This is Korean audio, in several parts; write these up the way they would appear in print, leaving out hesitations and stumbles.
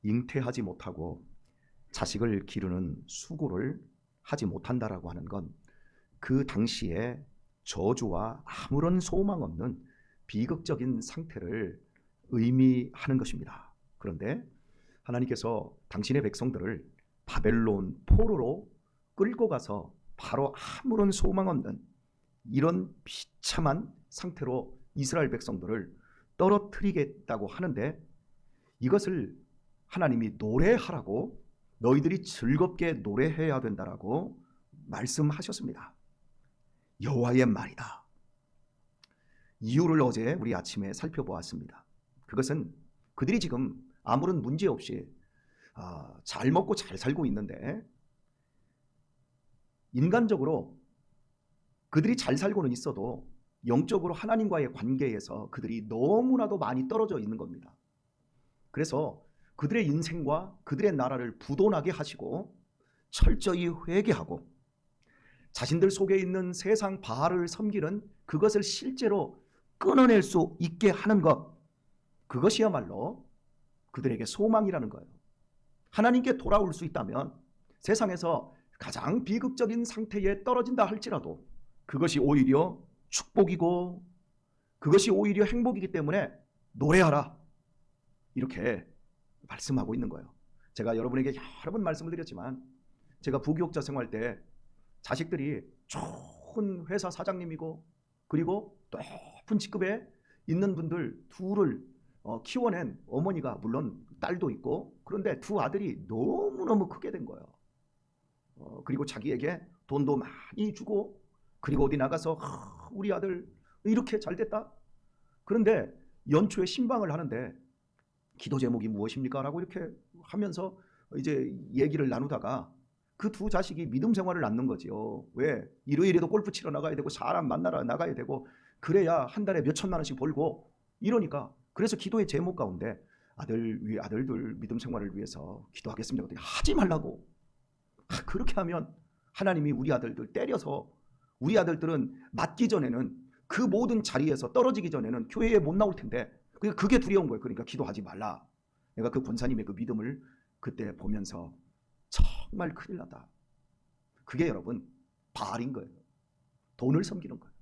잉태하지 못하고 자식을 기르는 수고를 하지 못한다라고 하는 건 그 당시에 저주와 아무런 소망 없는 비극적인 상태를 의미하는 것입니다. 그런데 하나님께서 당신의 백성들을 바벨론 포로로 끌고 가서 바로 아무런 소망 없는 이런 비참한 상태로 이스라엘 백성들을 떨어뜨리겠다고 하는데, 이것을 하나님이 노래하라고, 너희들이 즐겁게 노래해야 된다라고 말씀하셨습니다. 여호와의 말이다. 이유를 어제 우리 아침에 살펴보았습니다. 그것은 그들이 지금 아무런 문제 없이 잘 먹고 잘 살고 있는데, 인간적으로 그들이 잘 살고는 있어도 영적으로 하나님과의 관계에서 그들이 너무나도 많이 떨어져 있는 겁니다. 그래서 그들의 인생과 그들의 나라를 부도나게 하시고 철저히 회개하고 자신들 속에 있는 세상 바알을 섬기는 그것을 실제로 끊어낼 수 있게 하는 것, 그것이야말로 그들에게 소망이라는 거예요. 하나님께 돌아올 수 있다면 세상에서 가장 비극적인 상태에 떨어진다 할지라도 그것이 오히려 축복이고 그것이 오히려 행복이기 때문에 노래하라, 이렇게 말씀하고 있는 거예요. 제가 여러분에게 여러 번 말씀을 드렸지만, 제가 부교육자 생활 때 자식들이 좋은 회사 사장님이고 그리고 높은 직급에 있는 분들 둘을 키워낸 어머니가, 물론 딸도 있고, 그런데 두 아들이 너무너무 크게 된 거예요. 그리고 자기에게 돈도 많이 주고, 그리고 어디 나가서 우리 아들 이렇게 잘 됐다. 그런데 연초에 신방을 하는데 기도 제목이 무엇입니까? 라고 이렇게 하면서 이제 얘기를 나누다가 그 두 자식이 믿음 생활을 낳는 거지요. 왜? 일요일에도 골프 치러 나가야 되고 사람 만나러 나가야 되고 그래야 한 달에 몇 천만 원씩 벌고 이러니까, 그래서 기도의 제목 가운데 아들들 믿음 생활을 위해서 기도하겠습니다. 하지 말라고. 그렇게 하면 하나님이 우리 아들들 때려서, 우리 아들들은 맞기 전에는 그 모든 자리에서 떨어지기 전에는 교회에 못 나올 텐데, 그게 두려운 거예요. 그러니까 기도하지 말라. 내가 그 권사님의 그 믿음을 그때 보면서 정말 큰일 나다. 그게 여러분 바알인 거예요. 돈을 섬기는 거예요.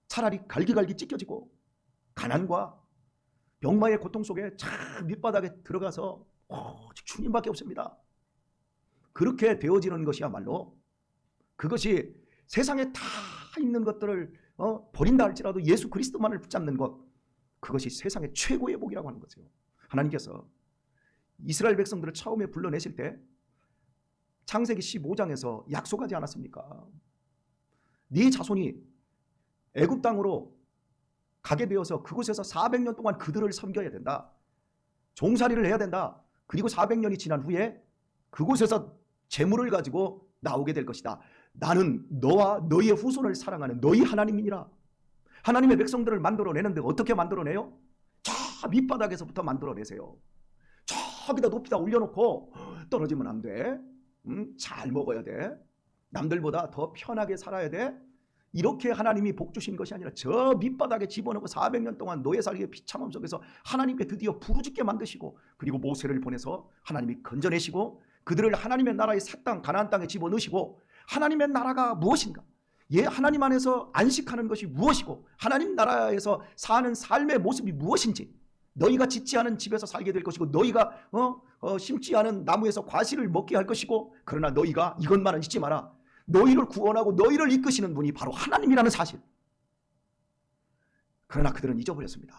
차라리 갈기갈기 찢겨지고 가난과 병마의 고통 속에 참 밑바닥에 들어가서 오직 주님밖에 없습니다. 그렇게 되어지는 것이야말로, 그것이 세상에 다 있는 것들을 버린다 할지라도 예수 그리스도만을 붙잡는 것, 그것이 세상의 최고의 복이라고 하는 거죠. 하나님께서 이스라엘 백성들을 처음에 불러내실 때 창세기 15장에서 약속하지 않았습니까? 네 자손이 애굽 땅으로 가게 되어서 그곳에서 400년 동안 그들을 섬겨야 된다. 종살이를 해야 된다. 그리고 400년이 지난 후에 그곳에서 재물을 가지고 나오게 될 것이다. 나는 너와 너희의 후손을 사랑하는 너희 하나님이니라. 하나님의 백성들을 만들어내는데 어떻게 만들어내요? 저 밑바닥에서부터 만들어내세요. 저기다 높이다 올려놓고 떨어지면 안 돼. 잘 먹어야 돼. 남들보다 더 편하게 살아야 돼. 이렇게 하나님이 복 주신 것이 아니라 저 밑바닥에 집어넣고 400년 동안 노예 살기의 비참함 속에서 하나님께 드디어 부르짖게 만드시고, 그리고 모세를 보내서 하나님이 건져내시고 그들을 하나님의 나라의 새 땅 가나안 땅에 집어넣으시고, 하나님의 나라가 무엇인가, 하나님 안에서 안식하는 것이 무엇이고 하나님 나라에서 사는 삶의 모습이 무엇인지, 너희가 짓지 않은 집에서 살게 될 것이고 너희가 심지 않은 나무에서 과실을 먹게 할 것이고, 그러나 너희가 이것만은 잊지 마라. 너희를 구원하고 너희를 이끄시는 분이 바로 하나님이라는 사실. 그러나 그들은 잊어버렸습니다.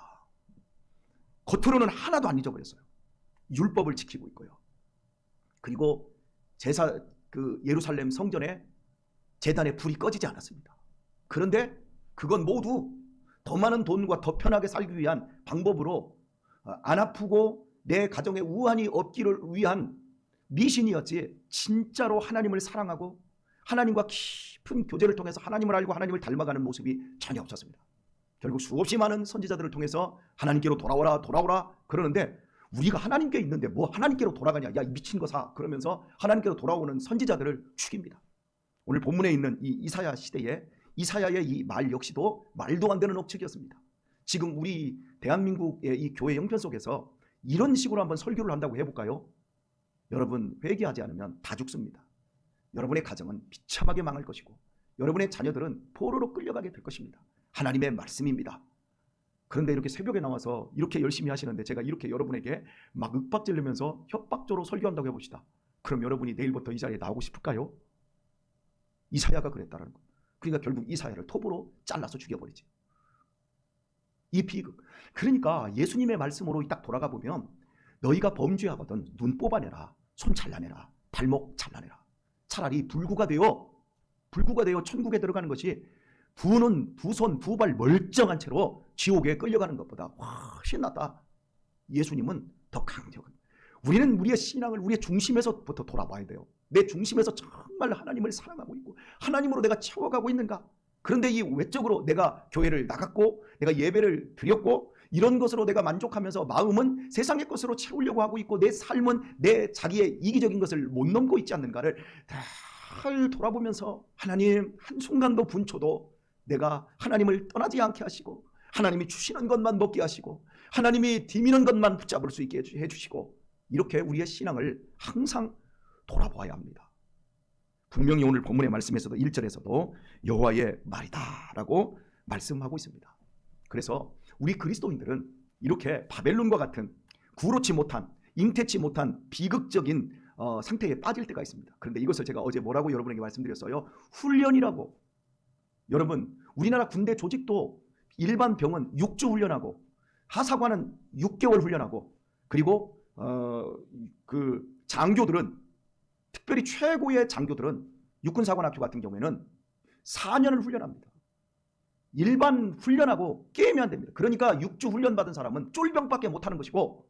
겉으로는 하나도 안 잊어버렸어요. 율법을 지키고 있고요. 그리고 예루살렘 성전에 제단에 불이 꺼지지 않았습니다. 그런데 그건 모두 더 많은 돈과 더 편하게 살기 위한 방법으로, 안 아프고 내 가정에 우환이 없기를 위한 미신이었지, 진짜로 하나님을 사랑하고 하나님과 깊은 교제를 통해서 하나님을 알고 하나님을 닮아가는 모습이 전혀 없었습니다. 결국 수없이 많은 선지자들을 통해서 하나님께로 돌아오라 그러는데, 우리가 하나님께 있는데 뭐 하나님께로 돌아가냐, 야 미친 거사, 그러면서 하나님께로 돌아오는 선지자들을 죽입니다. 오늘 본문에 있는 이 이사야 시대에 이사야의 이 말 역시도 말도 안 되는 억측이었습니다. 지금 우리 대한민국의 이 교회 형편 속에서 이런 식으로 한번 설교를 한다고 해볼까요? 여러분, 회개하지 않으면 다 죽습니다. 여러분의 가정은 비참하게 망할 것이고 여러분의 자녀들은 포로로 끌려가게 될 것입니다. 하나님의 말씀입니다. 그런데 이렇게 새벽에 나와서 이렇게 열심히 하시는데 제가 이렇게 여러분에게 막 윽박지르면서 협박조로 설교한다고 해봅시다. 그럼 여러분이 내일부터 이 자리에 나오고 싶을까요? 이사야가 그랬다는 거. 그러니까 결국 이사야를 톱으로 잘라서 죽여버리지. 이 비극. 그러니까 예수님의 말씀으로 딱 돌아가 보면 너희가 범죄하거든 눈 뽑아내라, 손 잘라내라, 발목 잘라내라. 차라리 불구가 되어 천국에 들어가는 것이 두 눈, 두 손, 두 발 멀쩡한 채로 지옥에 끌려가는 것보다 훨씬 낫다. 예수님은 더 강력한. 우리는 우리의 신앙을 우리의 중심에서부터 돌아봐야 돼요. 내 중심에서 정말 하나님을 사랑하고 있고 하나님으로 내가 채워가고 있는가? 그런데 이 외적으로 내가 교회를 나갔고 내가 예배를 드렸고 이런 것으로 내가 만족하면서 마음은 세상의 것으로 채우려고 하고 있고 내 삶은 내 자기의 이기적인 것을 못 넘고 있지 않는가를 잘 돌아보면서 하나님 한순간도 분초도 내가 하나님을 떠나지 않게 하시고 하나님이 주시는 것만 먹게 하시고 하나님이 디미는 것만 붙잡을 수 있게 해주시고 이렇게 우리의 신앙을 항상 돌아보아야 합니다. 분명히 오늘 본문의 말씀에서도 1절에서도 여호와의 말이다 라고 말씀하고 있습니다. 그래서 우리 그리스도인들은 이렇게 바벨론과 같은 구로치 못한 잉태치 못한 비극적인 상태에 빠질 때가 있습니다. 그런데 이것을 제가 어제 뭐라고 여러분에게 말씀드렸어요? 훈련이라고. 여러분, 우리나라 군대 조직도 일반 병은 6주 훈련하고 하사관은 6개월 훈련하고 그리고 그 장교들은 특별히 최고의 장교들은 육군사관학교 같은 경우에는 4년을 훈련합니다. 일반 훈련하고 게임이 안 됩니다. 그러니까 6주 훈련 받은 사람은 쫄병밖에 못하는 것이고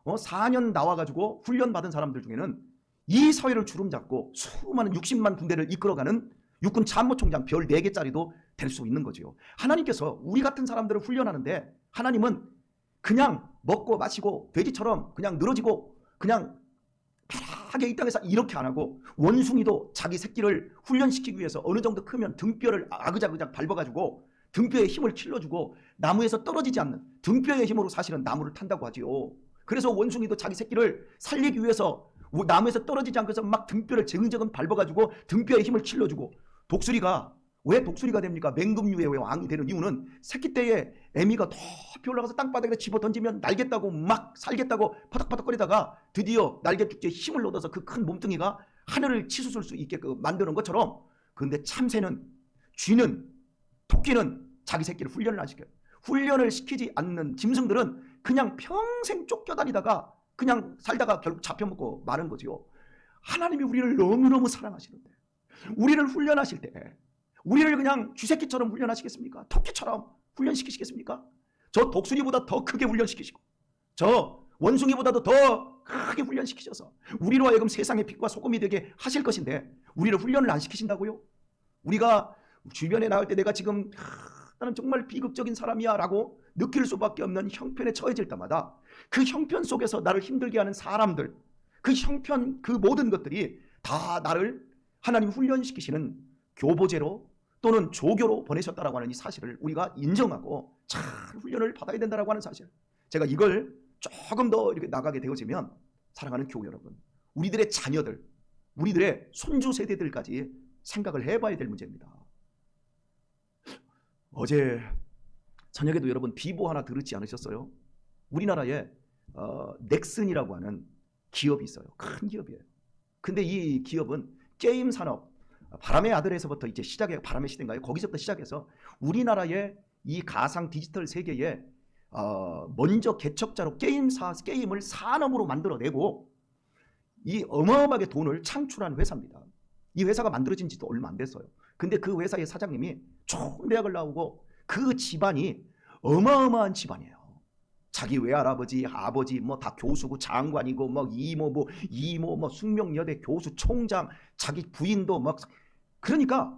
4년 나와가지고 훈련 받은 사람들 중에는 이 사회를 주름잡고 수많은 60만 군대를 이끌어가는 육군 참모총장 별 4개짜리도 될 수 있는 거죠. 하나님께서 우리 같은 사람들을 훈련하는데 하나님은 그냥 먹고 마시고 돼지처럼 그냥 늘어지고 그냥 편하게 이 땅에서 이렇게 안 하고 원숭이도 자기 새끼를 훈련시키기 위해서 어느 정도 크면 등뼈를 아그작아그작 밟아가지고 등뼈에 힘을 길러주고 나무에서 떨어지지 않는 등뼈의 힘으로 사실은 나무를 탄다고 하지요. 그래서 원숭이도 자기 새끼를 살리기 위해서 나무에서 떨어지지 않고 해서 막 등뼈를 재근재근 밟아가지고 등뼈에 힘을 길러주고 독수리가 왜 독수리가 됩니까? 맹금류의 왕이 되는 이유는 새끼 때에 애미가 높이 올라가서 땅바닥에 집어 던지면 날겠다고 막 살겠다고 파닥파닥거리다가 드디어 날개 축제에 힘을 얻어서 그 큰 몸뚱이가 하늘을 치솟을 수 있게끔 만드는 것처럼 그런데 참새는 쥐는 토끼는 자기 새끼를 훈련을 안 시켜요. 훈련을 시키지 않는 짐승들은 그냥 평생 쫓겨다니다가 그냥 살다가 결국 잡혀먹고 마는 거지요. 하나님이 우리를 너무너무 사랑하시는데 우리를 훈련하실 때 우리를 그냥 쥐새끼처럼 훈련하시겠습니까? 토끼처럼 훈련시키시겠습니까? 저 독수리보다 더 크게 훈련시키시고 저 원숭이보다도 더 크게 훈련시키셔서 우리로 하여금 세상의 빛과 소금이 되게 하실 것인데 우리를 훈련을 안 시키신다고요? 우리가 주변에 나갈 때 내가 지금 나는 정말 비극적인 사람이야 라고 느낄 수밖에 없는 형편에 처해질 때마다 그 형편 속에서 나를 힘들게 하는 사람들 그 형편 그 모든 것들이 다 나를 하나님 훈련시키시는 교보제로 또는 조교로 보내셨다라고 하는 이 사실을 우리가 인정하고 잘 훈련을 받아야 된다라고 하는 사실. 제가 이걸 조금 더 이렇게 나가게 되어지면 사랑하는 교우 여러분, 우리들의 자녀들, 우리들의 손주 세대들까지 생각을 해봐야 될 문제입니다. 어제 저녁에도 여러분 비보 하나 들었지 않으셨어요? 우리나라에 넥슨이라고 하는 기업이 있어요. 큰 기업이에요. 근데 이 기업은 게임 산업, 바람의 아들에서부터 이제 시작해 바람의 시대인가요? 거기서부터 시작해서 우리나라의 이 가상 디지털 세계에 먼저 개척자로 게임을 산업으로 만들어내고 이 어마어마하게 돈을 창출한 회사입니다. 이 회사가 만들어진 지도 얼마 안 됐어요. 근데 그 회사의 사장님이 좋은 대학을 나오고 그 집안이 어마어마한 집안이에요. 자기 외할아버지, 아버지 뭐 다 교수고 장관이고 뭐 이모 뭐 숙명여대 교수 총장, 자기 부인도 막 그러니까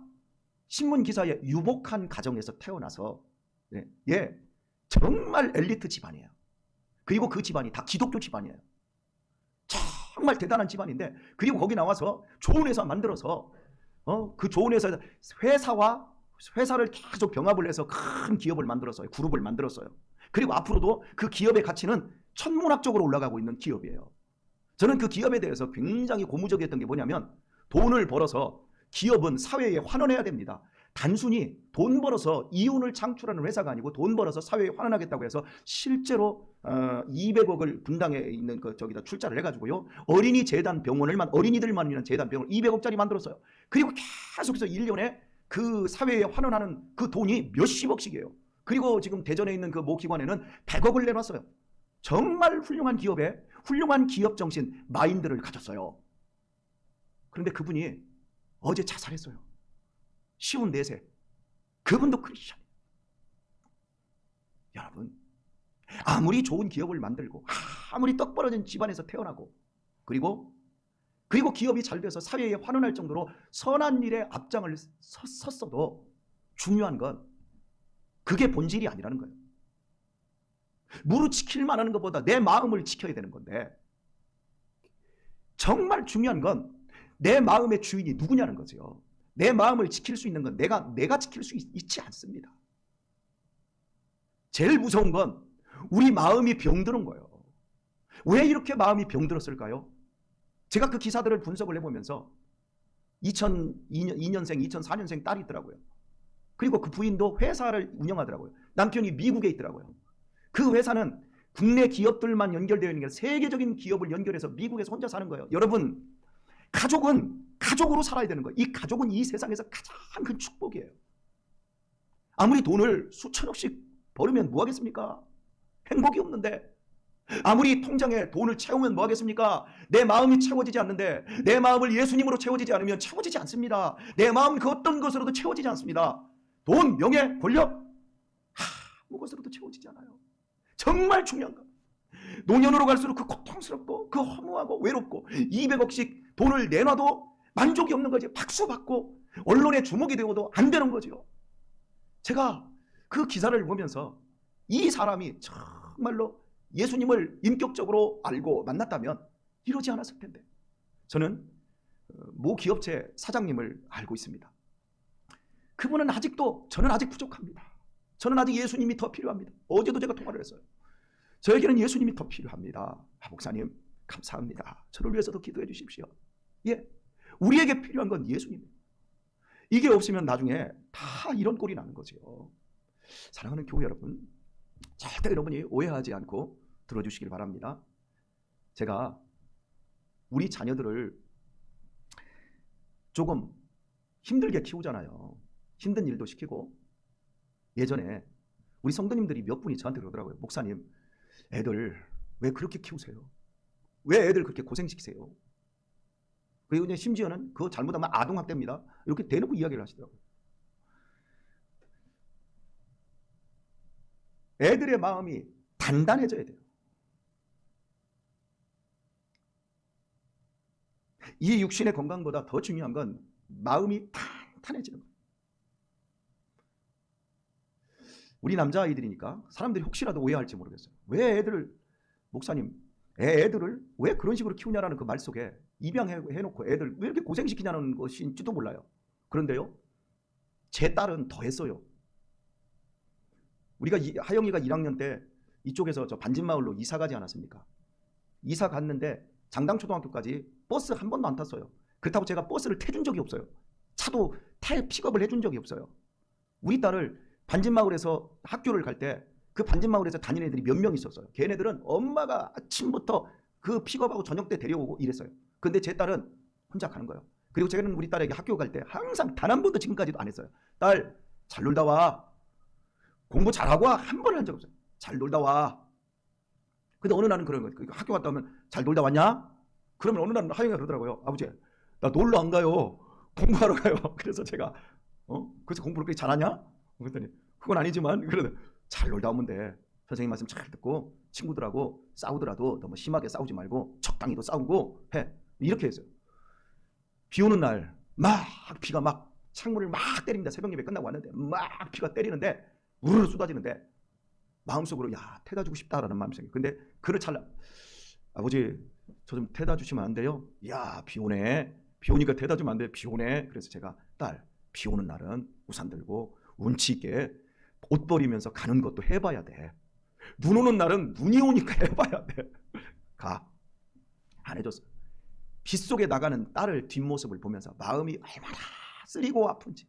신문 기사에 유복한 가정에서 태어나서 정말 엘리트 집안이에요. 그리고 그 집안이 다 기독교 집안이에요. 정말 대단한 집안인데 그리고 거기 나와서 좋은 회사 만들어서 그 좋은 회사를 계속 병합을 해서 큰 기업을 만들었어요. 그룹을 만들었어요. 그리고 앞으로도 그 기업의 가치는 천문학적으로 올라가고 있는 기업이에요. 저는 그 기업에 대해서 굉장히 고무적이었던 게 뭐냐면, 돈을 벌어서 기업은 사회에 환원해야 됩니다. 단순히 돈 벌어서 이윤을 창출하는 회사가 아니고 돈 벌어서 사회에 환원하겠다고 해서 실제로 200억을 분당에 있는 저기다 출자를 해가지고요, 어린이 재단 병원을만, 어린이들만 위한 재단 병원 200억짜리 만들었어요. 그리고 계속해서 1년에 그 사회에 환원하는 그 돈이 몇십억씩이에요. 그리고 지금 대전에 있는 그 모 기관에는 100억을 내놨어요. 정말 훌륭한 기업에 훌륭한 기업 정신, 마인드를 가졌어요. 그런데 그분이 어제 자살했어요. 54세. 그분도 크리스찬. 여러분, 아무리 좋은 기업을 만들고 아무리 떡 벌어진 집안에서 태어나고 그리고 기업이 잘 돼서 사회에 환원할 정도로 선한 일에 앞장을 섰어도 중요한 건 그게 본질이 아니라는 거예요. 무릇 지킬만 하는 것보다 내 마음을 지켜야 되는 건데, 정말 중요한 건 내 마음의 주인이 누구냐는 거죠. 내 마음을 지킬 수 있는 건 내가 지킬 수 있지 않습니다. 제일 무서운 건 우리 마음이 병드는 거예요. 왜 이렇게 마음이 병들었을까요? 제가 그 기사들을 분석을 해보면서 2002년생, 2004년생 딸이 있더라고요. 그리고 그 부인도 회사를 운영하더라고요. 남편이 미국에 있더라고요. 그 회사는 국내 기업들만 연결되어 있는 게 아니라 세계적인 기업을 연결해서 미국에서 혼자 사는 거예요. 여러분, 가족은 가족으로 살아야 되는 거예요. 이 가족은 이 세상에서 가장 큰 축복이에요. 아무리 돈을 수천억씩 벌으면 뭐 하겠습니까? 행복이 없는데. 아무리 통장에 돈을 채우면 뭐 하겠습니까? 내 마음이 채워지지 않는데, 내 마음을 예수님으로 채워지지 않으면 채워지지 않습니다. 내 마음 그 어떤 것으로도 채워지지 않습니다. 돈, 명예, 권력, 아무것으로도 채워지지 않아요. 정말 중요한 거. 노년으로 갈수록 그 고통스럽고 그 허무하고 외롭고 200억씩 돈을 내놔도 만족이 없는 거지. 박수 받고 언론에 주목이 되어도 안 되는 거죠. 제가 그 기사를 보면서 이 사람이 정말로 예수님을 인격적으로 알고 만났다면 이러지 않았을 텐데. 저는 모 기업체 사장님을 알고 있습니다. 그분은 저는 아직 부족합니다. 저는 아직 예수님이 더 필요합니다. 어제도 제가 통화를 했어요. 저에게는 예수님이 더 필요합니다. 목사님 감사합니다. 저를 위해서도 기도해 주십시오. 예, 우리에게 필요한 건 예수님입니다. 이게 없으면 나중에 다 이런 꼴이 나는 거죠. 사랑하는 교회 여러분, 절대 여러분이 오해하지 않고 들어주시길 바랍니다. 제가 우리 자녀들을 조금 힘들게 키우잖아요. 힘든 일도 시키고. 예전에 우리 성도님들이 몇 분이 저한테 그러더라고요. 목사님, 애들 왜 그렇게 키우세요? 왜 애들 그렇게 고생시키세요? 그리고 이제 심지어는 그거 잘못하면 아동학대입니다. 이렇게 대놓고 이야기를 하시더라고요. 애들의 마음이 단단해져야 돼요. 이 육신의 건강보다 더 중요한 건 마음이 탄탄해지는 거예요. 우리 남자아이들이니까 사람들이 혹시라도 오해할지 모르겠어요. 왜 목사님, 애들을 왜 그런 식으로 키우냐라는 그 말 속에 입양해놓고 애들 왜 이렇게 고생시키냐는 것인지도 몰라요. 그런데요, 제 딸은 더 했어요. 하영이가 1학년 때 이쪽에서 저 반진마을로 이사 가지 않았습니까? 이사 갔는데 장당초등학교까지 버스 한 번도 안 탔어요. 그렇다고 제가 버스를 태준 적이 없어요. 차도 픽업을 해준 적이 없어요. 우리 딸을 반진마을에서 학교를 갈 때 그 반진마을에서 다니는 애들이 몇 명 있었어요. 걔네들은 엄마가 아침부터 그 픽업하고 저녁 때 데려오고 이랬어요. 근데 제 딸은 혼자 가는 거예요. 그리고 제가 우리 딸에게 학교 갈 때 항상 단 한 번도 지금까지도 안 했어요. 딸, 잘 놀다 와. 공부 잘하고 와. 한 번을 한 적 없어요. 잘 놀다 와. 근데 어느 날은 그런 거예요. 학교 갔다 오면 잘 놀다 왔냐? 그러면 어느 날은 하영이가 그러더라고요. 아버지, 나 놀러 안 가요. 공부하러 가요. 그래서 제가 그래서 공부를 그렇게 잘하냐? 그랬더니 그건 아니지만 그러다 잘 놀다 오면 돼. 선생님 말씀 잘 듣고 친구들하고 싸우더라도 너무 심하게 싸우지 말고 적당히도 싸우고 해. 이렇게 했어요. 비 오는 날 막 비가 막 창문을 막 때립니다. 새벽 예배 끝나고 왔는데 막 비가 때리는데 우르르 쏟아지는데 마음속으로 태다 주고 싶다라는 마음이 생겨요. 근데 그를 찰나, 아버지 저 좀 태다 주시면 안 돼요? 비 오네. 비 오니까 태다 주면 안 돼. 비 오네. 그래서 제가 딸, 비 오는 날은 우산 들고 운치 있게 옷 버리면서 가는 것도 해봐야 돼. 눈 오는 날은 눈이 오니까 해봐야 돼. 가. 안 해줬어. 빗속에 나가는 딸을 뒷모습을 보면서 마음이 얼마나 쓰리고 아픈지.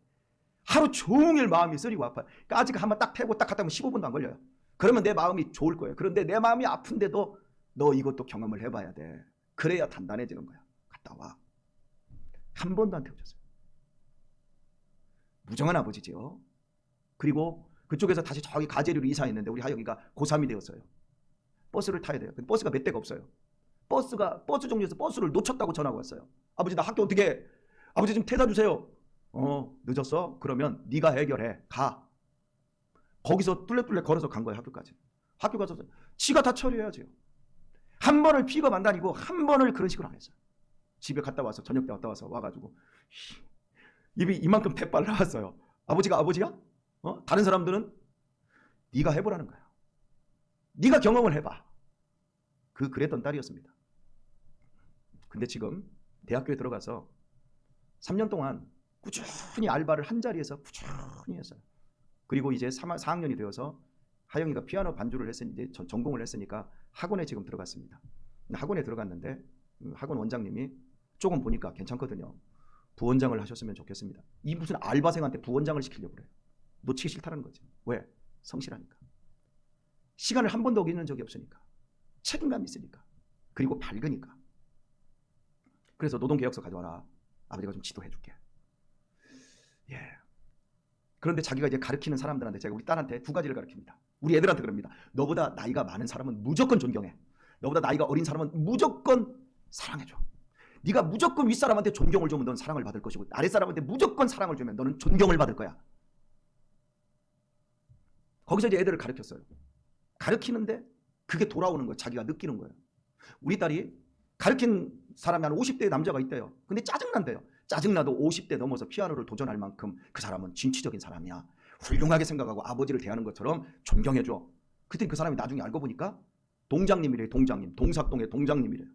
하루 종일 마음이 쓰리고 아파요. 그러니까 아직 한번 딱 태고 딱 갔다 오면 15분도 안 걸려요. 그러면 내 마음이 좋을 거예요. 그런데 내 마음이 아픈데도 너 이것도 경험을 해봐야 돼. 그래야 단단해지는 거야. 갔다 와. 한 번도 안 태워줬어요. 무정한 아버지지요. 그리고 그쪽에서 다시 저기 가재리로 이사했는데 우리 하영이가 고3이 되었어요. 버스를 타야 돼요. 근데 버스가 몇 대가 없어요. 버스 정류에서 버스를 놓쳤다고 전화가 왔어요. 아버지 나 학교 어떻게 해? 아버지 좀 태워다 주세요. 늦었어? 그러면 네가 해결해. 가. 거기서 뚫레뚫레 걸어서 간 거예요. 학교까지. 학교 가서 지가 다 처리해야죠. 한 번을 픽업 안 다니고 한 번을 그런 식으로 안 했어요. 집에 갔다 와서 저녁 때 왔다 와서 와가지고 입이 이만큼 대빨 나왔어요. 아버지가 아버지야? 다른 사람들은 네가 해보라는 거야. 네가 경험을 해봐. 그랬던 딸이었습니다. 근데 지금 대학교에 들어가서 3년 동안 꾸준히 알바를 한 자리에서 꾸준히 했어요. 그리고 이제 4학년이 되어서 하영이가 피아노 반주를 했으니 전공을 했으니까 학원에 지금 들어갔습니다. 학원에 들어갔는데 학원 원장님이 조금 보니까 괜찮거든요. 부원장을 하셨으면 좋겠습니다. 이 무슨 알바생한테 부원장을 시키려고 그래요. 놓치기 싫다는 거지. 왜? 성실하니까. 시간을 한 번도 어기는 적이 없으니까. 책임감이 있으니까. 그리고 밝으니까. 그래서 노동계약서 가져와라. 아버지가 좀 지도해 줄게. 예. 그런데 자기가 이제 가르치는 사람들한테 제가 우리 딸한테 두 가지를 가르칩니다. 우리 애들한테 그럽니다. 너보다 나이가 많은 사람은 무조건 존경해. 너보다 나이가 어린 사람은 무조건 사랑해줘. 네가 무조건 윗사람한테 존경을 주면 넌 사랑을 받을 것이고 아랫사람한테 무조건 사랑을 주면 너는 존경을 받을 거야. 거기서 이제 애들을 가르쳤어요. 가르치는데 그게 돌아오는 거예요. 자기가 느끼는 거예요. 우리 딸이 가르친 사람이 한 50대의 남자가 있대요. 근데 짜증난대요. 짜증나도 50대 넘어서 피아노를 도전할 만큼 그 사람은 진취적인 사람이야. 훌륭하게 생각하고 아버지를 대하는 것처럼 존경해줘. 그랬더니 그 사람이 나중에 알고 보니까 동장님이래요. 동장님. 동삭동의 동장님이래요.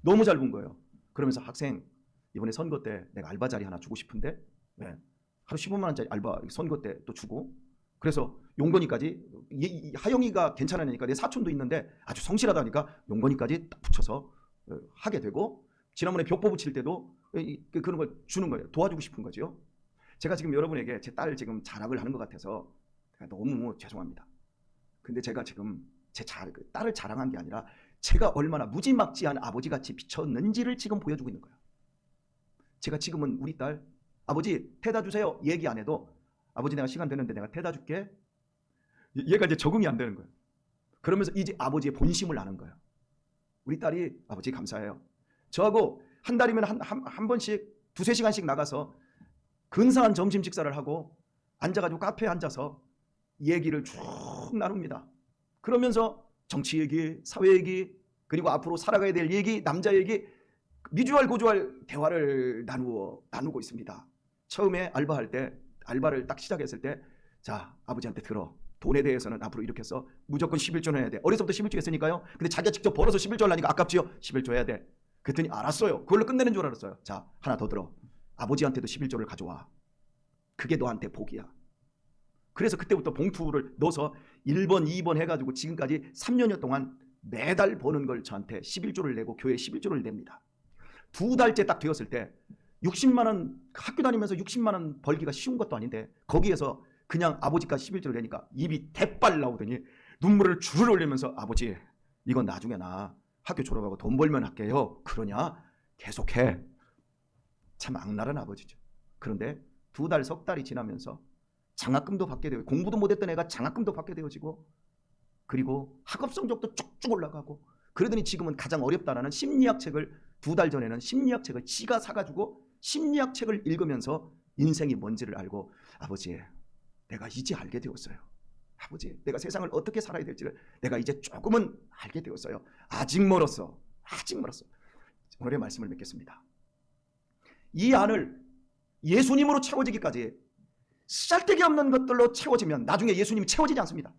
너무 잘 본 거예요. 그러면서 학생 이번에 선거 때 내가 알바 자리 하나 주고 싶은데 네. 하루 15만 원짜리 알바 선거 때 또 주고 그래서 용건이까지 하영이가 괜찮으니까 내 사촌도 있는데 아주 성실하다니까 용건이까지 딱 붙여서 하게 되고 지난번에 벽보 붙일 때도 그런 걸 주는 거예요. 도와주고 싶은 거죠. 제가 지금 여러분에게 제 딸을 지금 자랑을 하는 것 같아서 너무 죄송합니다. 근데 제가 지금 딸을 자랑한 게 아니라 제가 얼마나 무지막지한 아버지같이 비쳤는지를 지금 보여주고 있는 거예요. 제가 지금은 우리 딸 아버지 태다 주세요 얘기 안 해도 아버지 내가 시간 되는데 내가 태다 줄게. 얘가 이제 적응이 안 되는 거예요. 그러면서 이제 아버지의 본심을 아는 거예요. 우리 딸이 아버지 감사해요. 저하고 한 달이면 한 번씩 2-3시간씩 나가서 근사한 점심 식사를 하고 앉아가지고 카페에 앉아서 얘기를 쭉 나눕니다. 그러면서 정치 얘기, 사회 얘기, 그리고 앞으로 살아가야 될 얘기, 남자 얘기, 미주알 고주알 대화를 나누고 있습니다. 처음에 알바를 딱 시작했을 때 자 아버지한테 들어. 돈에 대해서는 앞으로 이렇게 해서 무조건 11조 해야 돼. 어려서부터 11조 했으니까요. 근데 자기가 직접 벌어서 11조 하려니까 아깝지요. 11조 해야 돼. 그랬더니 알았어요. 그걸로 끝내는 줄 알았어요. 자 하나 더 들어. 아버지한테도 11조를 가져와. 그게 너한테 복이야. 그래서 그때부터 봉투를 넣어서 1번, 2번 해가지고 지금까지 3년여 동안 매달 버는 걸 저한테 11조를 내고 교회에 11조를 냅니다. 2달째 딱 되었을 때 60만 원 학교 다니면서 60만 원 벌기가 쉬운 것도 아닌데 거기에서 그냥 아버지까지 11조를 내니까 입이 대빨 나오더니 눈물을 줄을 흘리면서 아버지 이건 나중에 나 학교 졸업하고 돈 벌면 할게요. 그러냐? 계속해. 참 악랄한 아버지죠. 그런데 2달, 3달이 지나면서 장학금도 받게 되고 공부도 못했던 애가 장학금도 받게 되어지고 그리고 학업 성적도 쭉쭉 올라가고 그러더니 지금은 가장 어렵다라는 심리학 책을 2달 전에는 심리학 책을 지가 사가지고 심리학 책을 읽으면서 인생이 뭔지를 알고 아버지 내가 이제 알게 되었어요. 아버지 내가 세상을 어떻게 살아야 될지를 내가 이제 조금은 알게 되었어요. 아직 멀었어. 아직 멀었어. 오늘의 말씀을 맺겠습니다. 이 안을 예수님으로 채워지기까지 쓸데기 없는 것들로 채워지면 나중에 예수님이 채워지지 않습니다.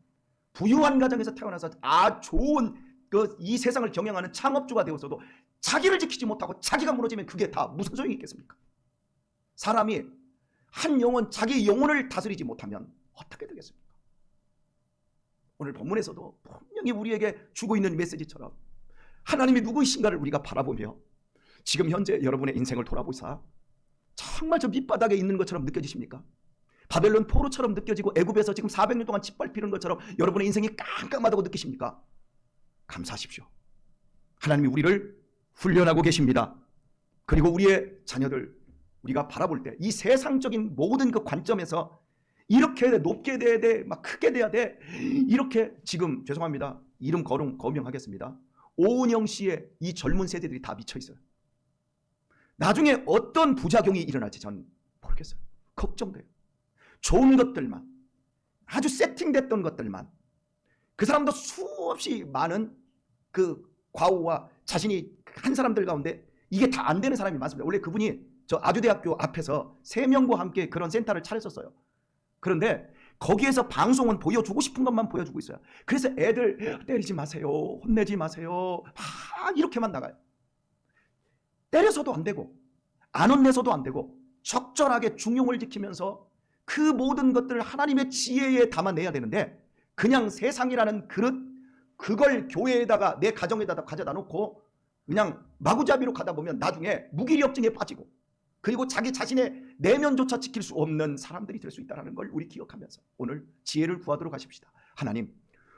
부유한 가정에서 태어나서 좋은 이 세상을 경영하는 창업주가 되었어도 자기를 지키지 못하고 자기가 무너지면 그게 다 무슨 소용이 있겠습니까? 사람이 한 영혼 자기 영혼을 다스리지 못하면 어떻게 되겠습니까? 오늘 본문에서도 분명히 우리에게 주고 있는 메시지처럼 하나님이 누구이신가를 우리가 바라보며 지금 현재 여러분의 인생을 돌아보사 정말 저 밑바닥에 있는 것처럼 느껴지십니까? 바벨론 포로처럼 느껴지고 애굽에서 지금 400년 동안 짓밟히는 것처럼 여러분의 인생이 깜깜하다고 느끼십니까? 감사하십시오. 하나님이 우리를 훈련하고 계십니다. 그리고 우리의 자녀들 우리가 바라볼 때 이 세상적인 모든 그 관점에서 이렇게 높게 돼야 돼, 막 크게 돼야 돼, 이렇게 지금 죄송합니다. 이름 거명하겠습니다. 오은영 씨의 이 젊은 세대들이 다 미쳐 있어요. 나중에 어떤 부작용이 일어날지 전 모르겠어요. 걱정돼요. 좋은 것들만, 아주 세팅됐던 것들만, 그 사람도 수없이 많은 그 과오와 자신이 한 사람들 가운데 이게 다 안 되는 사람이 많습니다. 원래 그분이 저 아주대학교 앞에서 3명과 함께 그런 센터를 차렸었어요. 그런데 거기에서 방송은 보여주고 싶은 것만 보여주고 있어요. 그래서 애들 때리지 마세요, 혼내지 마세요, 이렇게만 나가요. 때려서도 안 되고 안 혼내서도 안 되고 적절하게 중용을 지키면서 그 모든 것들을 하나님의 지혜에 담아내야 되는데 그냥 세상이라는 그릇, 그걸 교회에다가 내 가정에다가 가져다 놓고 그냥 마구잡이로 가다 보면 나중에 무기력증에 빠지고 그리고 자기 자신의 내면조차 지킬 수 없는 사람들이 될 수 있다는 걸 우리 기억하면서 오늘 지혜를 구하도록 하십시다. 하나님,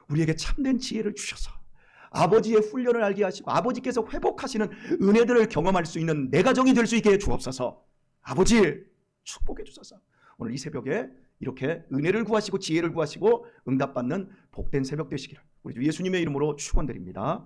우리에게 참된 지혜를 주셔서 아버지의 훈련을 알게 하시고 아버지께서 회복하시는 은혜들을 경험할 수 있는 내 가정이 될 수 있게 해 주옵소서. 아버지 축복해 주소서. 오늘 이 새벽에 이렇게 은혜를 구하시고 지혜를 구하시고 응답받는 복된 새벽 되시기를 우리 주 예수님의 이름으로 축원드립니다.